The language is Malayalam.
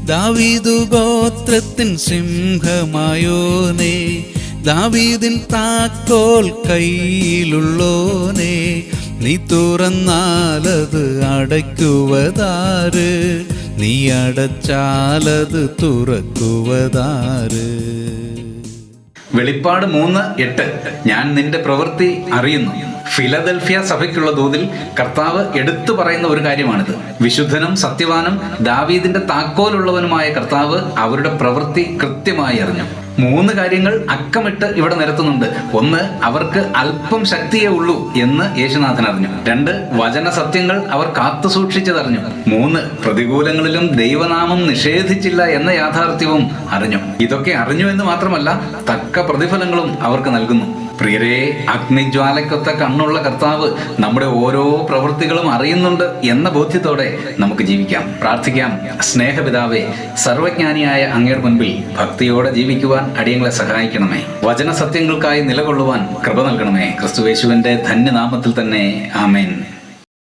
ദാവീദു ഗോത്രത്തിൻ സിംഹമായോനേ, ദാവീദിൻ താക്കോൽ കയ്യിലുള്ളോനേ, നീ തുറന്നാലത് അടയ്ക്കുവതാര്, നീ അടച്ചാലത് തുറക്കുവതാര്. വെളിപ്പാട് 3:8 ഞാൻ നിന്റെ പ്രവൃത്തി അറിയുന്നു. ഫിലദൽഫിയ സഭയ്ക്കുള്ള ദൂതിൽ കർത്താവ് എടുത്തു പറയുന്ന ഒരു കാര്യമാണിത്. വിശുദ്ധനും സത്യവാനും ദാവീദിന്റെ താക്കോലുള്ളവനുമായ കർത്താവ് അവരുടെ പ്രവൃത്തി കൃത്യമായി അറിഞ്ഞു. 3 കാര്യങ്ങൾ അക്കമിട്ട് ഇവിടെ നിരത്തുന്നുണ്ട്. 1, അവർക്ക് അല്പം ശക്തിയേ ഉള്ളൂ എന്ന് യേശുനാഥൻ അറിഞ്ഞു. 2, വചന സത്യങ്ങൾ അവർ കാത്തു സൂക്ഷിച്ചതറിഞ്ഞു. 3, പ്രതികൂലങ്ങളിലും ദൈവനാമം നിഷേധിച്ചില്ല എന്ന യാഥാർത്ഥ്യവും അറിഞ്ഞു. ഇതൊക്കെ അറിഞ്ഞു എന്ന് മാത്രമല്ല, തക്ക പ്രതിഫലങ്ങളും അവർക്ക് നൽകുന്നു. പ്രിയരെ, അഗ്നിജ്വാലക്കൊത്ത കണ്ണുള്ള കർത്താവ് നമ്മുടെ ഓരോ പ്രവൃത്തികളും അറിയുന്നുണ്ട് എന്ന ബോധ്യത്തോടെ നമുക്ക് ജീവിക്കാം, പ്രാർത്ഥിക്കാം. സ്നേഹപിതാവേ, സർവജ്ഞാനിയായ അങ്ങയുടെ മുൻപിൽ ഭക്തിയോടെ ജീവിക്കുവാൻ അടിയങ്ങളെ സഹായിക്കണമേ. വചന സത്യങ്ങൾക്കായി നിലകൊള്ളുവാൻ കൃപ നൽകണമേ. ക്രിസ്തുയേശുവിന്റെ ധന്യനാമത്തിൽ തന്നെ ആമേൻ.